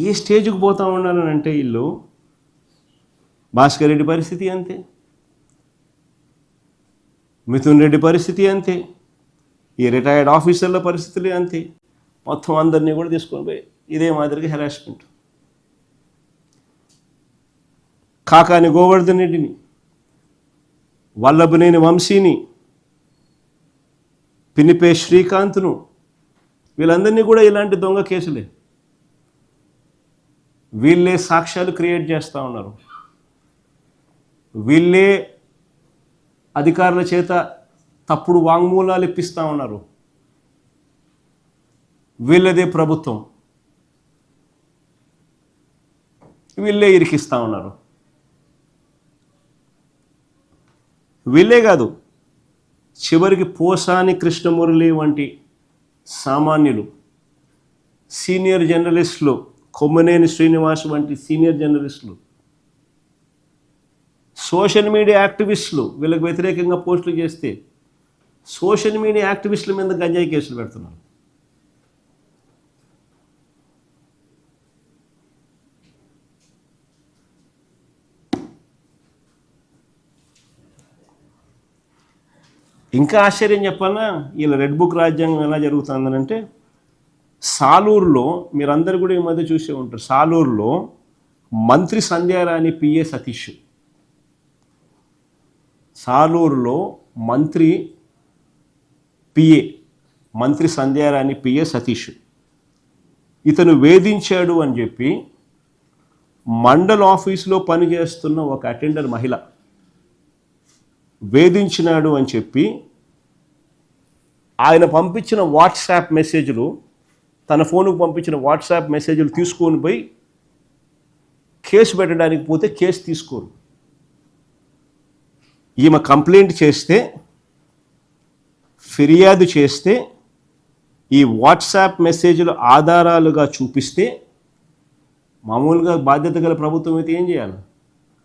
ఏ స్టేజ్కి పోతా ఉండాలని అంటే వీళ్ళు, భాస్కర్ రెడ్డి పరిస్థితి అంతే, మిథున్ రెడ్డి పరిస్థితి అంతే, ఈ రిటైర్డ్ ఆఫీసర్ల పరిస్థితులే అంతే. మొత్తం అందరినీ కూడా తీసుకొని పోయి ఇదే మాదిరిగా హెరాస్మెంట్. కాకాని గోవర్ధన్ రెడ్డిని, వల్లభనేని వంశీని, పినిపే శ్రీకాంత్ను, వీళ్ళందరినీ కూడా ఇలాంటి దొంగ కేసులే. వీళ్ళే సాక్ష్యాలు క్రియేట్ చేస్తూ ఉన్నారు, వీళ్ళే అధికారుల చేత తప్పుడు వాంగ్మూలాలు ఇప్పిస్తూ ఉన్నారు, వీళ్ళదే ప్రభుత్వం, వీళ్ళే ఇరికిస్తూ ఉన్నారు. వీళ్ళే కాదు, చివరికి పోసాని కృష్ణమురళి వంటి సామాన్యులు, సీనియర్ జర్నలిస్టులు, కొమ్మనేని శ్రీనివాస్ వంటి సీనియర్ జర్నలిస్టులు, సోషల్ మీడియా యాక్టివిస్టులు వీళ్ళకి వ్యతిరేకంగా పోస్టులు చేస్తే సోషల్ మీడియా యాక్టివిస్టుల మీద గంజాయి కేసులు పెడుతున్నారు. ఇంకా ఆశ్చర్యం చెప్పాలా, వీళ్ళ రెడ్ బుక్ రాజ్యాంగం ఎలా జరుగుతుందనంటే, సాలూరులో మీరందరూ కూడా ఈ మధ్య చూసే ఉంటారు, సాలూరులో మంత్రి సంధ్యారాణి పిఏ సతీష్, సాలూరులో మంత్రి సంధ్యారాణి పిఏ సతీష్ ఇతను వేధించాడు అని చెప్పి మండల ఆఫీసులో పనిచేస్తున్న ఒక అటెండర్ మహిళ వేధించినాడు అని చెప్పి ఆయన పంపించిన వాట్సాప్ మెసేజ్లు, తన ఫోన్కు పంపించిన వాట్సాప్ మెసేజ్లు తీసుకొని పోయి కేసు పెట్టడానికి పోతే కేసు తీసుకోరు. ఈమె కంప్లైంట్ చేస్తే, ఫిర్యాదు చేస్తే, ఈ వాట్సాప్ మెసేజ్లు ఆధారాలుగా చూపిస్తే, మామూలుగా బాధ్యత గల ప్రభుత్వం అయితే ఏం చేయాలి?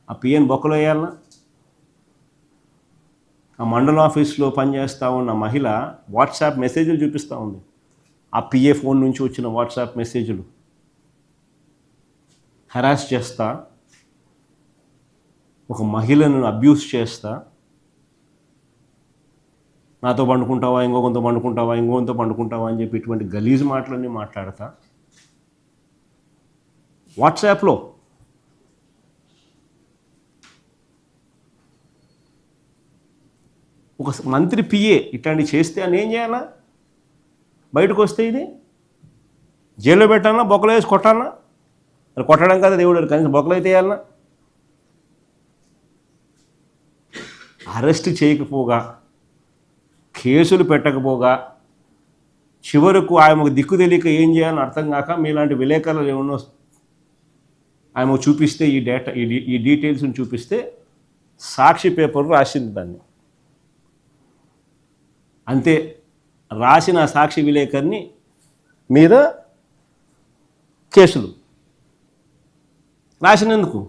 ఆ పిఎన్ బొక్కలో వేయాలన్నా? ఆ మండల ఆఫీస్లో పనిచేస్తూ ఉన్న మహిళ వాట్సాప్ మెసేజ్లు చూపిస్తూ ఉంది, ఆ పిఏ ఫోన్ నుంచి వచ్చిన వాట్సాప్ మెసేజ్లు. హెరాస్ చేస్తా, ఒక మహిళను అబ్యూస్ చేస్తా, నాతో పండుకుంటావా, ఇంకొకరితో పండుకుంటావా అని చెప్పి ఇటువంటి గలీజ్ మాటలన్నీ మాట్లాడతా వాట్సాప్లో. ఒక మంత్రి పిఏ ఇట్లాంటి చేస్తే అని ఏం చేయాలా? బయటకు వస్తే ఇది జైల్లో పెట్టాలన్నా, బొక్కలో వేసి కొట్టాలన్నా? మరి కొట్టడం కదా దేవుడు, కనీసం బొక్కలు అయితే వేయాలన్నా? అరెస్ట్ చేయకపోగా, కేసులు పెట్టకపోగా, చివరకు ఆయనకు దిక్కు తెలియక ఏం చేయాలని అర్థం కాక మీలాంటి విలేకరులు ఏమన్నా ఆయన చూపిస్తే, ఈ డీటెయిల్స్ని చూపిస్తే సాక్షి పేపర్ రాసింది దాన్ని, అంతే. రాసిన సాక్షి విలేకరిని మీద కేసులు రాసినందుకు.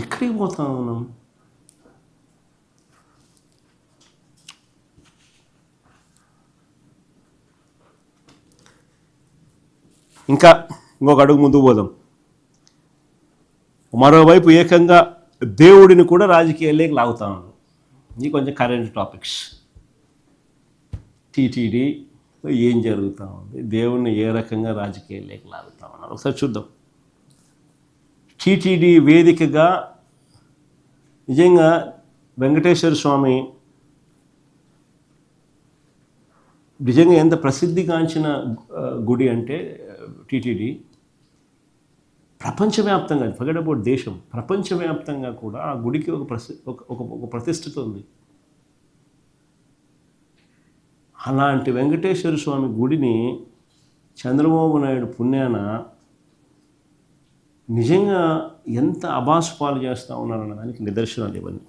ఎక్కడికి పోతాం మనం? ఇంకా ఇంకొక అడుగు ముందుకు పోదాం. మరోవైపు ఏకంగా దేవుడిని కూడా రాజకీయాల్లోకి లాగుతా ఉన్నాం. ఇది కొంచెం కరెంట్ టాపిక్స్. టీటీడీ ఏం జరుగుతూ ఉంది, దేవుడిని ఏ రకంగా రాజకీయాల్లోకి లాగుతా ఉన్నారు ఒకసారి చూద్దాం. టీటీడీ వేదికగా నిజంగా వెంకటేశ్వర స్వామి నిజంగా ఎంత ప్రసిద్ధిగాంచిన గుడి అంటే టీటీడీ ప్రపంచవ్యాప్తంగా, ఫర్గెట్ అబౌట్ దేశం, ప్రపంచవ్యాప్తంగా కూడా ఆ గుడికి ఒక ప్రతిష్ఠిత ఉంది. అలాంటి వెంకటేశ్వర స్వామి గుడిని చంద్రబాబు నాయుడు పుణ్యాన నిజంగా ఎంత అబాసుపాలు చేస్తూ ఉన్నారన్న దానికి నిదర్శనాలు ఇవన్నీ.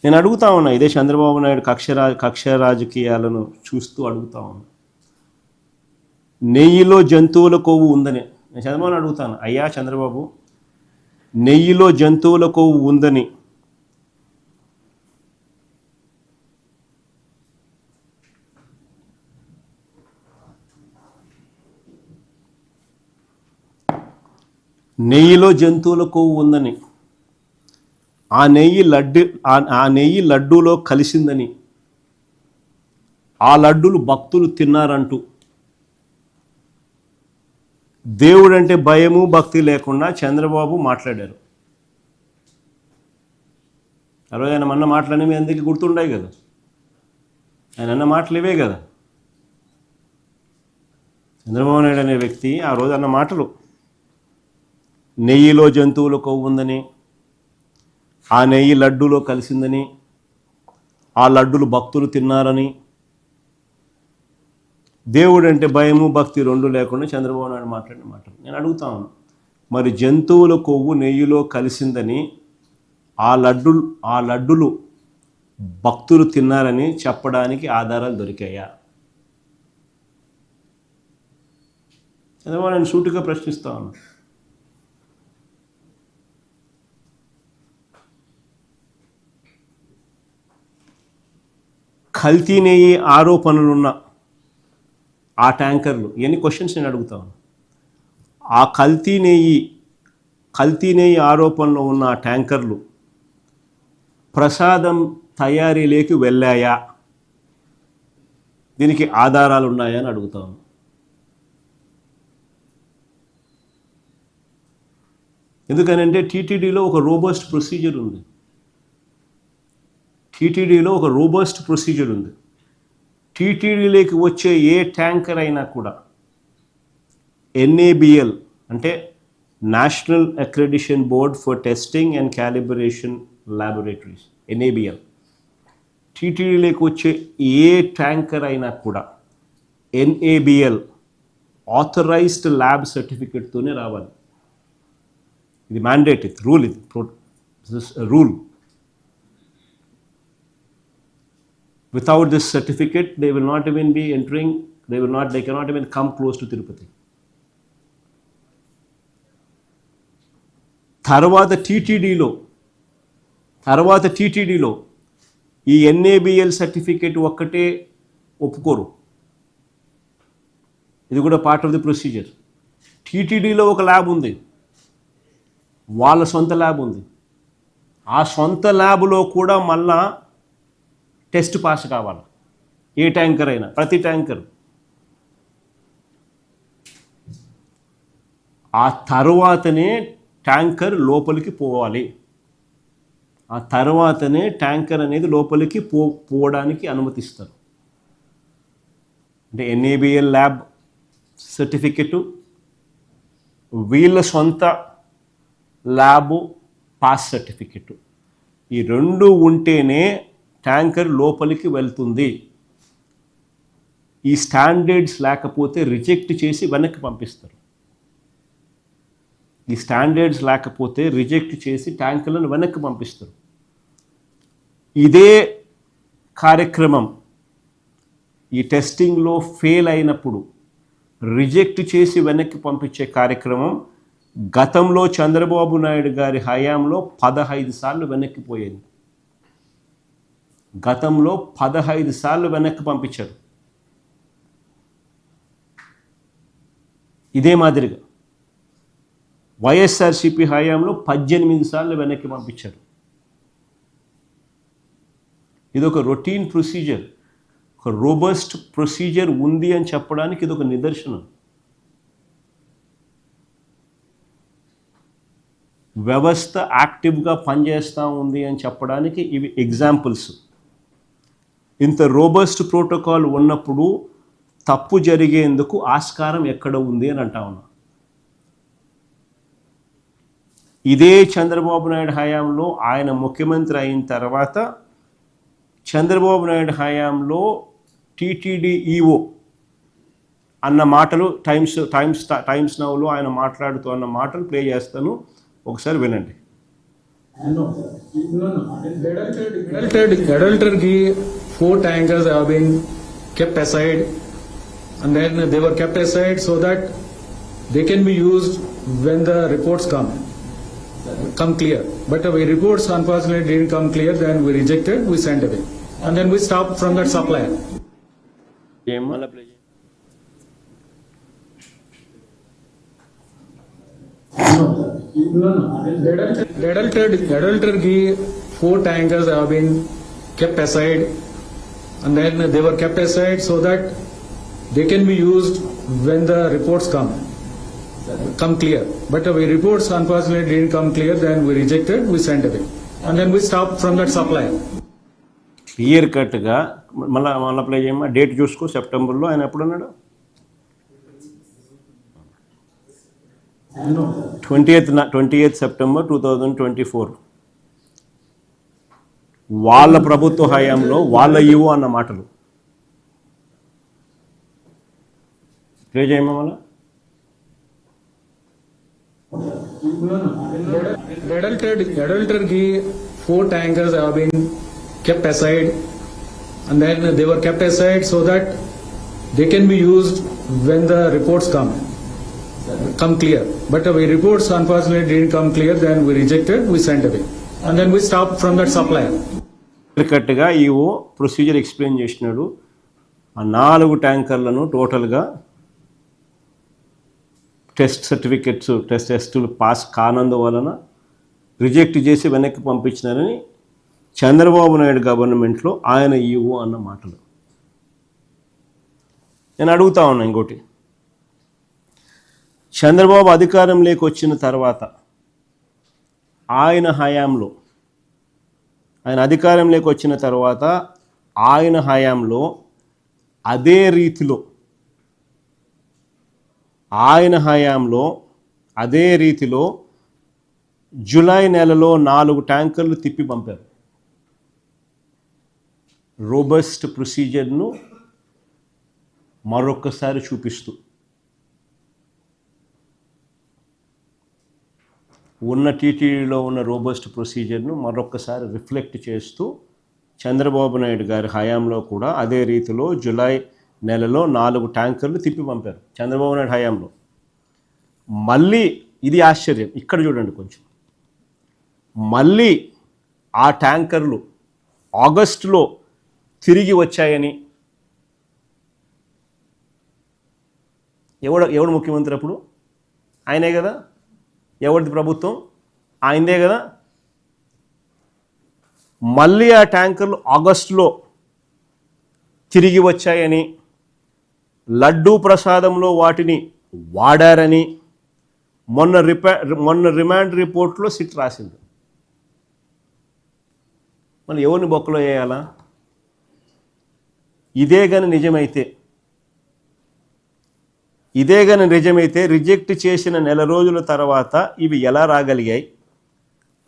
నేను అడుగుతా ఉన్నా, ఇదే చంద్రబాబు నాయుడు కక్ష రాజకీయాలను చూస్తూ అడుగుతా ఉన్నా, నెయ్యిలో జంతువుల కొవ్వు ఉందని నేను చంద్రబాబుని అడుగుతాను, అయ్యా చంద్రబాబు, నెయ్యిలో జంతువుల కొవ్వు ఉందని నెయ్యిలో జంతువుల కొవ్వు ఉందని, ఆ నెయ్యి లడ్డూలో కలిసిందని, ఆ లడ్డూలు భక్తులు తిన్నారంటూ దేవుడంటే భయము భక్తి లేకుండా చంద్రబాబు మాట్లాడారు. ఆ రోజు ఆయన అన్న మాటలన్నీ మీ అందరికీ గుర్తుంటాయి కదా. ఆయన అన్న మాటలు ఇవే కదా. చంద్రబాబు నాయుడు అనే వ్యక్తి ఆ రోజు అన్న మాటలు, నెయ్యిలో జంతువుల కొవ్వు ఉందని, ఆ నెయ్యి లడ్డూలో కలిసిందని, ఆ లడ్డూలు భక్తులు తిన్నారని, దేవుడు అంటే భయము భక్తి రెండు లేకుండా చంద్రబాబు నాయుడు మాట్లాడిన మాటలు. నేను అడుగుతాను, మరి జంతువుల కొవ్వు నెయ్యిలో కలిసిందని, ఆ లడ్డులు భక్తులు తిన్నారని చెప్పడానికి ఆధారాలు దొరికాయా? చంద్రబాబు నాయుడు సూటిగా ప్రశ్నిస్తాను. కల్తీ నెయ్యి ఆరోపణలున్న ఆ ట్యాంకర్లు, ఎన్ని క్వశ్చన్స్ నేను అడుగుతాను. ఆ కల్తీ నెయ్యి ఆరోపణలో ఉన్న ఆ ట్యాంకర్లు ప్రసాదం తయారీలోకి వెళ్ళాయా? దీనికి ఆధారాలు ఉన్నాయా అని అడుగుతాను. ఎందుకనంటే టీటీడీలో ఒక రోబస్ట్ ప్రొసీజర్ ఉంది. టీటీడీలోకి వచ్చే ఏ ట్యాంకర్ అయినా కూడా NABL అంటే national accreditation board for testing and calibration laboratories, NABL, టీటీడీలోకి వచ్చే ఏ ట్యాంకర్ అయినా కూడా NABL ఆథరైజ్డ్ ల్యాబ్ సర్టిఫికెట్తోనే రావాలి. ఇది మ్యాండేట్, ఇది rule, rule. Without this certificate, they will not even be entering, they cannot even come close to Tirupati. తర్వాత టీటీడీలో ఈ NABL certificate ఒక్కటే ఒప్పుకోరు. ఇది కూడా పార్ట్ ఆఫ్ ది ప్రొసీజర్. టీటీడీలో ఒక ల్యాబ్ ఉంది, వాళ్ళ సొంత ల్యాబ్ ఉంది. ఆ సొంత ల్యాబ్లో కూడా మళ్ళా టెస్ట్ పాస్ కావాలి. ఏ ట్యాంకర్ అయినా, ప్రతి ట్యాంకర్. ఆ తర్వాతనే ట్యాంకర్ లోపలికి పోవాలి. ఆ తర్వాతనే ట్యాంకర్ అనేది లోపలికి పోవడానికి అనుమతిస్తారు. అంటే NABL ల్యాబ్ సర్టిఫికెటు, వీళ్ళ సొంత ల్యాబు పాస్ సర్టిఫికెటు, ఈ రెండు ఉంటేనే ట్యాంకర్ లోపలికి వెళ్తుంది. ఈ స్టాండర్డ్స్ లేకపోతే రిజెక్ట్ చేసి వెనక్కి పంపిస్తారు. ట్యాంకర్లను వెనక్కి పంపిస్తారు. ఇదే కార్యక్రమం ఈ టెస్టింగ్లో ఫెయిల్ అయినప్పుడు రిజెక్ట్ చేసి వెనక్కి పంపించే కార్యక్రమం గతంలో చంద్రబాబు నాయుడు గారి హయాంలో 15 సార్లు వెనక్కిపోయింది. 15 సార్లు వెనక్కి పంపించారు. ఇదే మాదిరిగా వైఎస్ఆర్సీపీ హయాంలో 18 సార్లు వెనక్కి పంపించారు. ఇది ఒక రొటీన్ ప్రొసీజర్, ఒక రోబస్ట్ ప్రొసీజర్ ఉంది అని చెప్పడానికి ఇది ఒక నిదర్శనం. వ్యవస్థ యాక్టివ్గా పనిచేస్తూ ఉంది అని చెప్పడానికి ఇవి ఎగ్జాంపుల్స్. ఇంత రోబస్ట్ ప్రోటోకాల్ ఉన్నప్పుడు తప్పు జరిగేందుకు ఆస్కారం ఎక్కడ ఉంది అని అంటా ఉన్నా. ఇదే చంద్రబాబు నాయుడు హయాంలో ఆయన ముఖ్యమంత్రి అయిన తర్వాత చంద్రబాబు నాయుడు హయాంలో టీటీడీ ఈఓ అన్న మాటలు టైమ్స్ నౌలో ఆయన మాట్లాడుతూ అన్న మాటలు ప్లే చేస్తాను, ఒకసారి వినండి. Adultery 4 tankers have been kept aside, and then they were kept aside so that they can be used when the reports come. come clear. But our reports unfortunately didn't come clear, then we rejected, we sent away. And then we stopped from that supplier. Adulter ghee, 4 tankers have been kept aside, and then they were kept aside so that they can be used when the reports come clear. But our reports unfortunately didn't come clear, then we rejected, we sent away. And then we stopped from that supplier. Clear కట్గా మళ్ళీ play చేయమ్మా. Date చూసుకో, సెప్టెంబర్లో ఆయన ఎప్పుడన్నాడు? 28th September 2024. వాళ్ళ ప్రభుత్వ హయాంలో వాళ్ళ ఇవ్వు అన్న మాటలు ప్లే చేయమ్మా మళ్ళా. Adulter ghee, 4 tankers have been kept aside, and then they were kept aside so that they can be used when the reports come clear. But our reports unfortunately didn't come clear, then we rejected, we sent away. And then we stopped from that supplier. కరెక్ట్గా EO procedure explain చేసినాడు. ఆ 4 ట్యాంకర్లను టోటల్గా టెస్టులు pass కానందువలన reject చేసి వెనక్కి పంపించినారని చంద్రబాబు నాయుడు గవర్నమెంట్లో ఆయన EO అన్న మాటలు. నేను అడుగుతా ఉన్నా ఇంకోటి, చంద్రబాబు అధికారంలోకి వచ్చిన తర్వాత ఆయన అధికారంలోకి వచ్చిన తర్వాత ఆయన హయాంలో అదే రీతిలో జూలై నెలలో 4 ట్యాంకర్లు తిప్పి పంపారు. రోబస్ట్ ప్రొసీజర్ను మరొక్కసారి చూపిస్తూ, ఉన్న టీటీడీలో ఉన్న రోబస్ట్ ప్రొసీజర్ను మరొక్కసారి రిఫ్లెక్ట్ చేస్తూ చంద్రబాబు నాయుడు గారి హయాంలో కూడా అదే రీతిలో జూలై నెలలో 4 ట్యాంకర్లు తిప్పి పంపారు చంద్రబాబు నాయుడు హయాంలో. మళ్ళీ ఇది ఆశ్చర్యం, ఇక్కడ చూడండి కొంచెం, మళ్ళీ ఆ ట్యాంకర్లు ఆగస్టులో తిరిగి వచ్చాయని ఎవడు ముఖ్యమంత్రి అప్పుడు? ఆయనే కదా. ఎవరిది ప్రభుత్వం? ఆయనదే కదా. మళ్ళీ ఆ ట్యాంకర్లు ఆగస్టులో తిరిగి వచ్చాయని, లడ్డూ ప్రసాదంలో వాటిని వాడారని మొన్న రిమాండ్ రిపోర్ట్లో సిట్ రాసింది. మళ్ళీ ఎవరిని బొక్కలో వేయాలా? ఇదే కానీ నిజమైతే రిజెక్ట్ చేసిన నెల రోజుల తర్వాత ఇవి ఎలా రాగలిగాయి?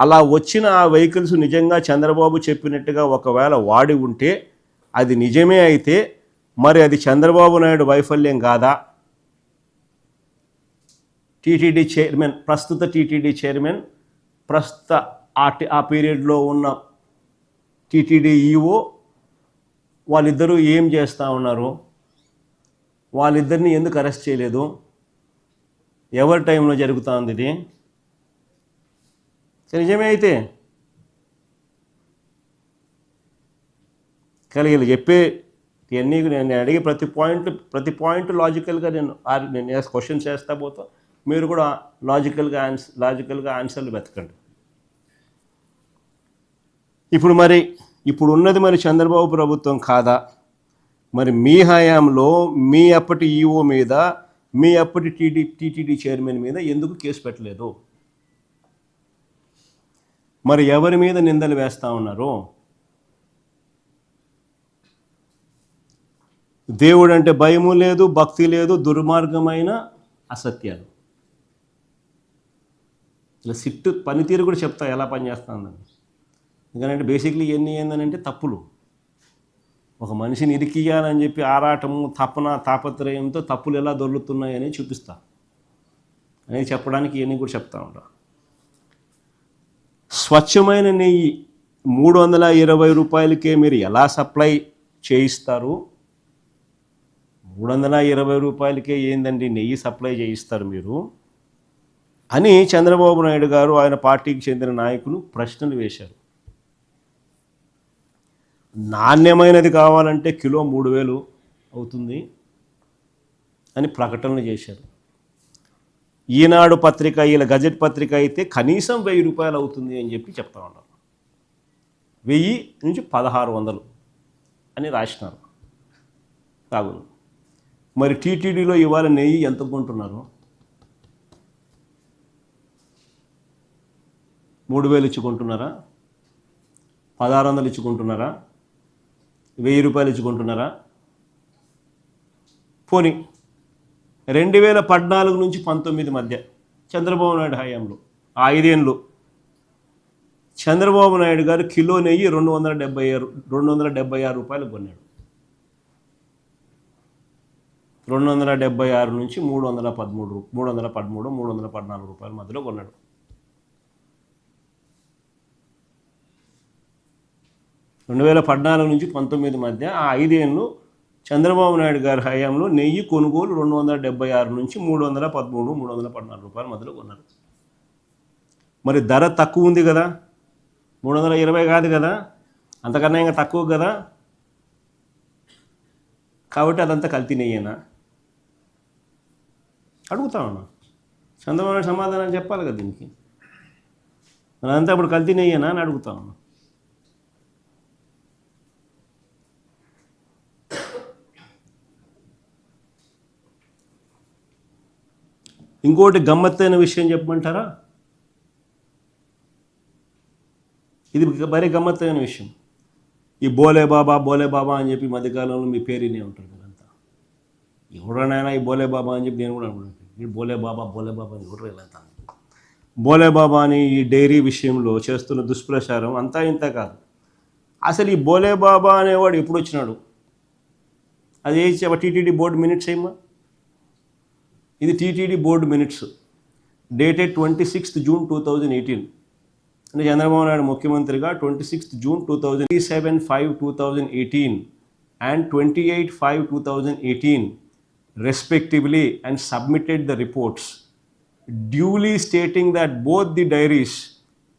అలా వచ్చిన ఆ వెహికల్స్ నిజంగా చంద్రబాబు చెప్పినట్టుగా ఒకవేళ వాడి ఉంటే, అది నిజమే అయితే మరి అది చంద్రబాబు నాయుడు వైఫల్యం కాదా? ప్రస్తుత టీటీడీ చైర్మన్, ప్రస్తుత ఆ పీరియడ్లో ఉన్న టీటీడీ ఈఓ వాళ్ళిద్దరూ ఏం చేస్తూ ఉన్నారు? వాళ్ళిద్దరిని ఎందుకు అరెస్ట్ చేయలేదు? ఎవరి టైంలో జరుగుతూ ఉంది ఇది? నిజమే అయితే కలిగి చెప్పే ఇవన్నీ నేను అడిగే ప్రతి పాయింట్ లాజికల్గా నేను క్వశ్చన్స్ చేస్తా పోతా, మీరు కూడా లాజికల్గా ఆన్సర్లు వెతకండి. ఇప్పుడు ఉన్నది మరి చంద్రబాబు ప్రభుత్వం కాదా? మరి మీ హయాంలో మీ అప్పటి ఈఓ మీద, మీ అప్పటి టీటీడీ చైర్మన్ మీద ఎందుకు కేసు పెట్టలేదు? మరి ఎవరి మీద నిందలు వేస్తూ ఉన్నారు? దేవుడు అంటే భయము లేదు, భక్తి లేదు, దుర్మార్గమైన అసత్యాలు. ఇలా సిట్టు పనితీరు కూడా చెప్తా ఎలా పనిచేస్తుందని. ఎందుకంటే బేసిక్లీ ఇవన్నీ ఏంటంటే తప్పులు. ఒక మనిషిని ఇరికియాలని చెప్పి ఆరాటము, తాపత్రయంతో తప్పులు ఎలా దొరుకుతున్నాయని చూపిస్తా అనేది చెప్పడానికి ఇవన్నీ కూడా చెప్తా ఉంటా. స్వచ్ఛమైన నెయ్యి 320 రూపాయలకే మీరు ఎలా సప్లై చేయిస్తారు? 320 రూపాయలకే ఏందండి నెయ్యి సప్లై చేయిస్తారు మీరు? అని చంద్రబాబు నాయుడు గారు ఆయన పార్టీకి చెందిన నాయకులు ప్రశ్నలు వేశారు. నాణ్యమైనది కావాలంటే కిలో 3,000 అవుతుంది అని ప్రకటనలు చేశారు. ఈనాడు పత్రిక, వీళ్ళ గజెట్ పత్రిక అయితే కనీసం 1,000 రూపాయలు అవుతుంది అని చెప్పి చెప్తా ఉన్నారు. 1000 నుంచి 1,600 అని రాసినారు కాగులు. మరి టీటీడీలో ఇవాళ నెయ్యి ఎంత కొంటున్నారు? 3,000 ఇచ్చి కొంటున్నారా? 1,600 ఇచ్చి కొంటున్నారా? 1,000 రూపాయలు ఇచ్చి కొంటున్నారా? పోనీ 2014 నుంచి 19 మధ్య చంద్రబాబు నాయుడు హయాంలో 5 ఏళ్ళు చంద్రబాబు నాయుడు గారు కిలో నెయ్యి 276 రూపాయలు కొన్నాడు. 276 నుంచి 313, 314 రూపాయల మధ్యలో కొన్నాడు. 2014 నుంచి 19 మధ్య ఆ 5 ఏళ్ళు చంద్రబాబు నాయుడు గారి హయాంలో నెయ్యి కొనుగోలు 276 నుంచి 313, 314 రూపాయల మధ్యలో కొన్నారు. మరి ధర తక్కువ ఉంది కదా, 320 కాదు కదా, అంతకన్నా ఇంకా తక్కువ కదా, కాబట్టి అదంతా కల్తీ నెయ్యేనా అడుగుతా ఉన్నా. చంద్రబాబు నాయుడు సమాధానం చెప్పాలి కదా దీనికి. అదంతా ఇప్పుడు కల్తీ నెయ్యేనా అని అడుగుతా ఉన్నా. ఇంకోటి గమ్మత్తైన విషయం చెప్పమంటారా? ఇది మరీ గమ్మత్తైన విషయం. ఈ బోలే బాబా అని చెప్పి మధ్యకాలంలో మీ పేరునే ఉంటారు కదంతా. ఎవడనైనా ఈ బోలే బాబా అని చెప్పి నేను కూడా అనుకుంటాను. ఈ బోలే బాబా అని ఎవరు వెళ్ళంతా. బోలే బాబా అని ఈ డైరీ విషయంలో చేస్తున్న దుష్ప్రచారం అంతా ఇంత కాదు. అసలు ఈ బోలే బాబా అనేవాడు ఎప్పుడు వచ్చినాడు? అది టీటీడీ బోర్డు మినిట్స్ ఏమా? ఇది TTD board minutes dated 26th June 2018. అంటే చంద్రబాబు నాయుడు ముఖ్యమంత్రిగా 26th June 27/5/2018 and 28/5/2018 respectively, and submitted the reports duly stating that both the dairies,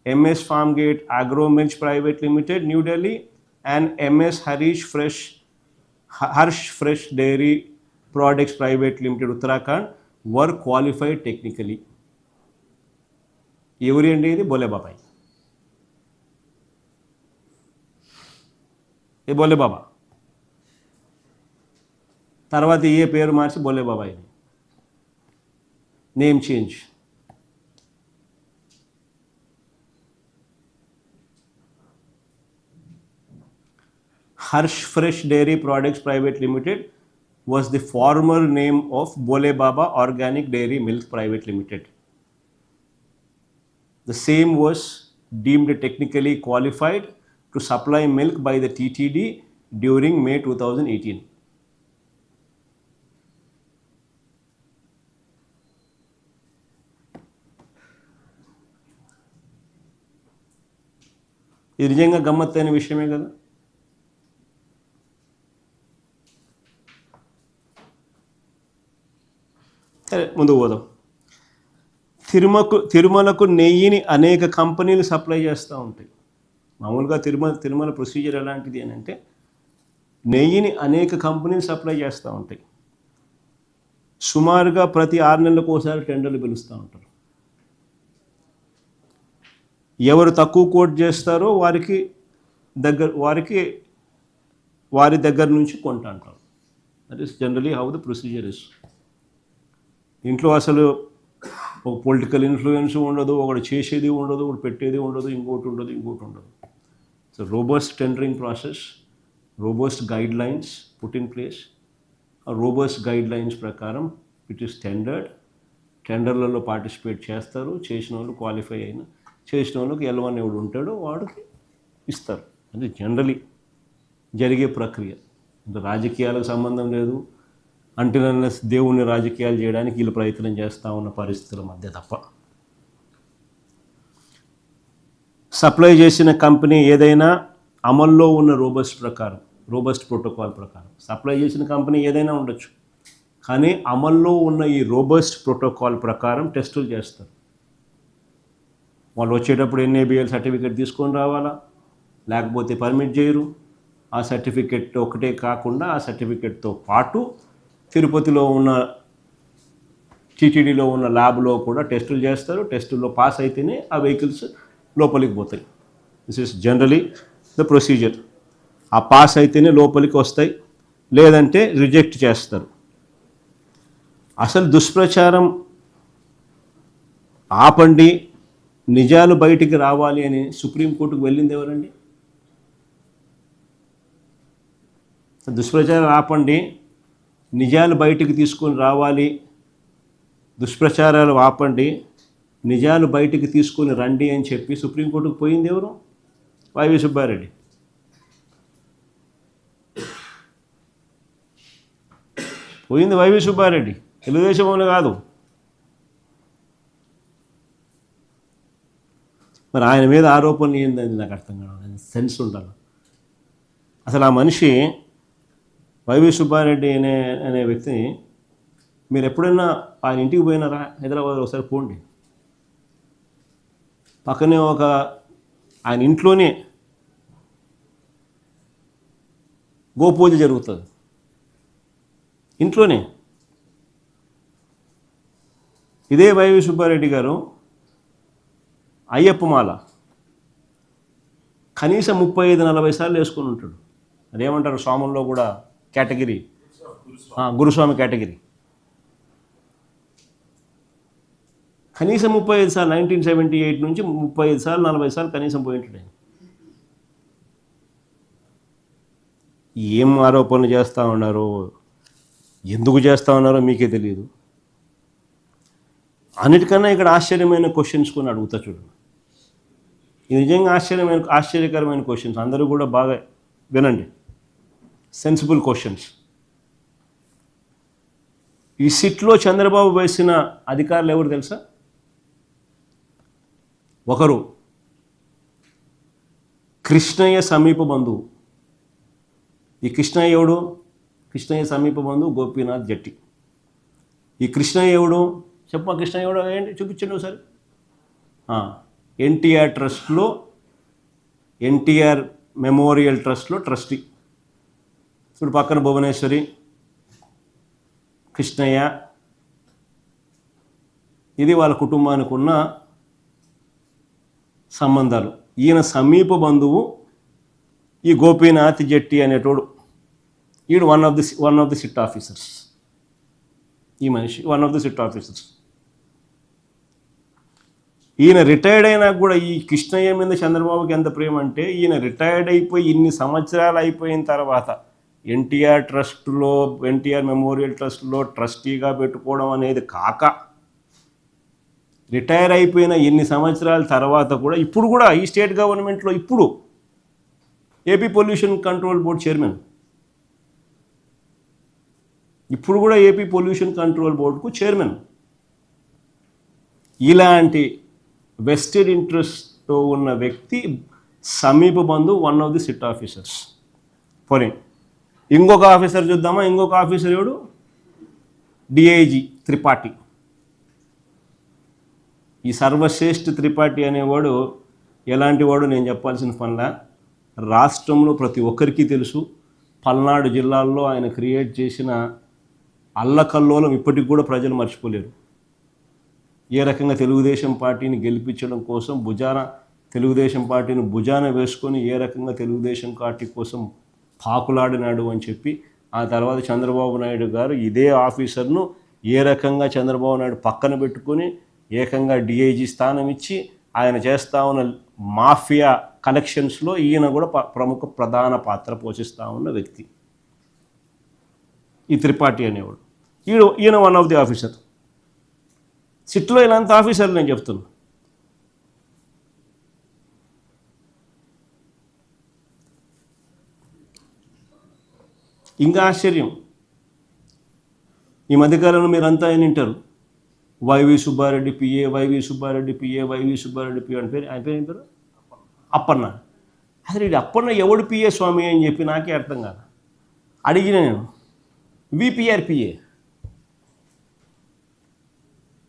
MS Farmgate Agro Milk Private Limited, New Delhi, and MS Harsh Fresh Dairy Products Private Limited, Uttarakhand, were qualified technically. ఎవరి అండి ఇది? బోలే బాబాయ్. ఏ బోలే బాబా తర్వాత ఏ పేరు మార్చి బోలే బాబాయ్ name change. Harsh fresh dairy products private limited was the former name of Bole Baba Organic Dairy Milk Private Limited. The same was deemed technically qualified to supply milk by the TTD during May 2018. ఇది నిజంగా గమ్మత్తైన విషయమే కదా. సరే ముందుకు పోదాం. తిరుమలకు నెయ్యిని అనేక కంపెనీలు సప్లై చేస్తూ ఉంటాయి. మామూలుగా తిరుమల ప్రొసీజర్ ఎలాంటిది అని అంటే నెయ్యిని అనేక కంపెనీలు సప్లై చేస్తూ ఉంటాయి. సుమారుగా ప్రతి 6 నెలలకు ఒకసారి టెండర్లు పిలుస్తూ ఉంటారు. ఎవరు తక్కువ కోట్ చేస్తారో వారి దగ్గర నుంచి కొంటా అంటారు. That is generally how the procedure is. ఇంట్లో అసలు ఒక పొలిటికల్ ఇన్ఫ్లుయెన్స్ ఉండదు, ఒకటి చేసేది ఉండదు, ఒకటి పెట్టేది ఉండదు, ఇంకోటి ఉండదు. So robust tendering process, robust guide lines put in place. ఆ రోబస్ట్ గైడ్ లైన్స్ ప్రకారం ఇట్ ఈస్ టెండర్లలో పార్టిసిపేట్ చేస్తారు. చేసిన వాళ్ళు క్వాలిఫై అయిన, చేసిన వాళ్ళకి L1 ఎవడు ఉంటాడో వాడికి ఇస్తారు. అది జనరలీ జరిగే ప్రక్రియ. అంటే రాజకీయాలకు సంబంధం లేదు. అంటే దేవుణ్ణి రాజకీయాలు చేయడానికి వీళ్ళు ప్రయత్నం చేస్తూ ఉన్న పరిస్థితుల మధ్య తప్ప. సప్లై చేసిన కంపెనీ ఏదైనా అమల్లో ఉన్న రోబస్ట్ ప్రోటోకాల్ ప్రకారం సప్లై చేసిన కంపెనీ ఏదైనా ఉండొచ్చు, కానీ అమల్లో ఉన్న ఈ రోబస్ట్ ప్రోటోకాల్ ప్రకారం టెస్టులు చేస్తారు. వాళ్ళు వచ్చేటప్పుడు ఎన్ఏబిఎల్ సర్టిఫికేట్ తీసుకొని రావాలా, లేకపోతే పర్మిట్ చేయరు. ఆ సర్టిఫికేట్ ఒకటే కాకుండా ఆ సర్టిఫికేట్తో పాటు తిరుపతిలో ఉన్న టీటీడీలో ఉన్న ల్యాబ్లో కూడా టెస్టులు చేస్తారు. టెస్టుల్లో పాస్ అయితేనే ఆ వెహికల్స్ లోపలికి పోతాయి. This is generally the procedure. ఆ పాస్ అయితేనే లోపలికి వస్తాయి, లేదంటే రిజెక్ట్ చేస్తారు. అసలు దుష్ప్రచారం ఆపండి, నిజాలు బయటికి రావాలి అని సుప్రీంకోర్టుకు వెళ్ళింది ఎవరండి? దుష్ప్రచారం ఆపండి, నిజాలు బయటికి తీసుకొని రావాలి, దుష్ప్రచారాలు ఆపండి, నిజాలు బయటికి తీసుకొని రండి అని చెప్పి సుప్రీంకోర్టుకు పోయింది ఎవరు? వైవి సుబ్బారెడ్డి. పోయింది వైవి సుబ్బారెడ్డి, తెలుగుదేశం వాళ్ళు కాదు. మరి ఆయన మీద ఆరోపణలు ఏందని నాకు అర్థం కావాలి, సెన్స్ ఉండాలి. అసలు ఆ మనిషి వైవి సుబ్బారెడ్డి అనే వ్యక్తిని మీరు ఎప్పుడైనా ఆయన ఇంటికి పోయినారా? హైదరాబాద్ ఒకసారి పోండి. పక్కనే ఆయన ఇంట్లోనే గోపూజ జరుగుతుంది, ఇంట్లోనే. ఇదే వైవి సుబ్బారెడ్డి గారు అయ్యప్ప మాల కనీసం 35-40 సార్లు వేసుకొని ఉంటాడు. అదేమంటారు స్వాముల్లో కూడా కేటగిరీ, గురుస్వామి కేటగిరీ. కనీసం 35 సార్లు, 1978 నుంచి 35 సార్లు 40 సార్లు కనీసం పోయి ఉంటాడు. ఏం ఆరోపణలు చేస్తూ ఉన్నారో, ఎందుకు చేస్తూ ఉన్నారో మీకే తెలియదు. అన్నిటికన్నా ఇక్కడ ఆశ్చర్యమైన క్వశ్చన్స్ కొన్ని అడుగుతా చూడండి. ఇది నిజంగా ఆశ్చర్యకరమైన క్వశ్చన్స్. అందరూ కూడా బాగా వినండి, సెన్సిబుల్ క్వశ్చన్స్. ఈ సిట్లో చంద్రబాబు వేసిన అధికారులు ఎవరు తెలుసా? ఒకరు కృష్ణయ్య సమీప బంధువు. ఈ కృష్ణయ్య ఎవడు? కృష్ణయ్య సమీప బంధువు గోపీనాథ్ జట్టి. ఈ కృష్ణయ్య ఎవడు? చెప్పమా, కృష్ణయ్య ఎవడు ఏంటి చూపించండి ఒకసారి. ఎన్టీఆర్ ట్రస్ట్లో, ఎన్టీఆర్ మెమోరియల్ ట్రస్ట్లో ట్రస్టీ. ఇప్పుడు పక్కన భువనేశ్వరి, కృష్ణయ్య. ఇది వాళ్ళ కుటుంబానికి ఉన్న సంబంధాలు. ఈయన సమీప బంధువు ఈ గోపీనాథ్ జట్టి అనేటోడు. ఈడు one of the SIT officers. ఈ మనిషి one of the SIT officers. ఈయన రిటైర్డ్ అయినా కూడా ఈ కృష్ణయ్య మీద చంద్రబాబుకి ఎంత ప్రేమ అంటే, ఈయన రిటైర్డ్ అయిపోయి ఇన్ని సంవత్సరాలు అయిపోయిన తర్వాత ఎన్టీఆర్ ట్రస్ట్లో, ఎన్టీఆర్ మెమోరియల్ ట్రస్ట్లో ట్రస్టీగా పెట్టుకోవడం అనేది కాక, రిటైర్ అయిపోయిన ఎన్ని సంవత్సరాల తర్వాత కూడా ఇప్పుడు కూడా ఈ స్టేట్ గవర్నమెంట్లో ఇప్పుడు AP pollution control board chairman, ఇప్పుడు కూడా ఏపీ పొల్యూషన్ కంట్రోల్ బోర్డుకు చైర్మన్. ఇలాంటి వెస్టెడ్ ఇంట్రెస్ట్తో ఉన్న వ్యక్తి సమీప బంధువు, one of the SIT officers. పోనీ ఇంకొక ఆఫీసర్ చూద్దామా? ఇంకొక ఆఫీసర్ ఎవడు? డిఐజీ త్రిపాఠి. ఈ సర్వశ్రేష్ఠ త్రిపాఠి అనేవాడు ఎలాంటి వాడు నేను చెప్పాల్సిన పనిలా. రాష్ట్రంలో ప్రతి ఒక్కరికి తెలుసు. పల్నాడు జిల్లాల్లో ఆయన క్రియేట్ చేసిన అల్లకల్లోలం ఇప్పటికి కూడా ప్రజలు మర్చిపోలేరు. ఏ రకంగా తెలుగుదేశం పార్టీని గెలిపించడం కోసం తెలుగుదేశం పార్టీని భుజాన వేసుకొని ఏ రకంగా తెలుగుదేశం పార్టీ కోసం పాకులాడినాడు అని చెప్పి, ఆ తర్వాత చంద్రబాబు నాయుడు గారు ఇదే ఆఫీసర్ను ఏ రకంగా చంద్రబాబు నాయుడు పక్కన పెట్టుకొని ఏకంగా డిఐజీ స్థానం ఇచ్చి ఆయన చేస్తూ ఉన్న మాఫియా కనెక్షన్స్లో ఈయన కూడా ప్రధాన పాత్ర పోషిస్తూ ఉన్న వ్యక్తి ఈ త్రిపాఠి అనేవాడు. ఈయన వన్ ఆఫ్ ది ఆఫీసర్. సిట్లో ఇలాంటి ఆఫీసర్లు నేను చెప్తున్నా. ఇంకా ఆశ్చర్యం, ఈ మధ్యకాలంలో మీరంతా ఆయన వింటారు, YV Subba Reddy PA, YV Subba Reddy PA, YV Subba Reddy PA అని పేరు. ఆయన పేరు ఏం పేరు? అప్పన్న. అసలు ఇది అప్పన్న ఎవడు పిఏ స్వామి అని చెప్పి నాకే అర్థం కాదు. అడిగిన నేను, విపిఆర్ పిఏ.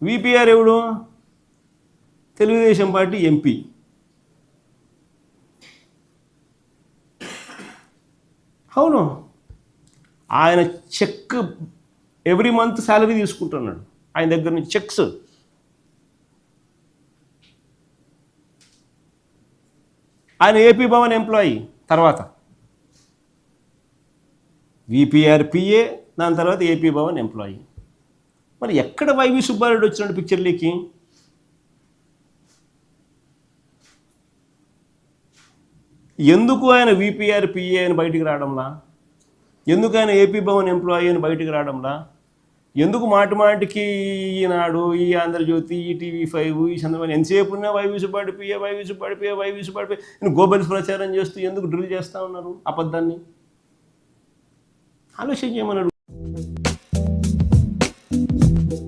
విపిఆర్ ఎవడు? Telugu Desam party MP. అవును, ఆయన చెక్ ఎవ్రీ మంత్ శాలరీ తీసుకుంటున్నాడు ఆయన దగ్గర నుంచి చెక్స్. ఆయన ఏపీ భవన్ ఎంప్లాయీ, తర్వాత విపిఆర్ పిఏ, దాని తర్వాత ఏపీ భవన్ ఎంప్లాయీ. మరి ఎక్కడ వైవి సుబ్బారెడ్డి వచ్చినట్టు పిక్చర్లీకి? ఎందుకు ఆయన విపిఆర్ పిఏ అని బయటికి రావడంలా? ఎందుకు ఆయన ఏపీ భవన్ ఎంప్లాయీ అని బయటికి రావడంలా? ఎందుకు మాటి మాటికి ఈనాడు, ఈ ఆంధ్రజ్యోతి, ఈ TV5, ఈ చంద్రబాబు ఎంతసేపు ఉన్నా YV Subba Reddy PA, YV Subba Reddy PA, YV Subba Reddy PA Goebbels ప్రచారం చేస్తూ ఎందుకు డ్రిల్ చేస్తూ ఉన్నారు అబద్ధాన్ని? ఆలోచన చేయమని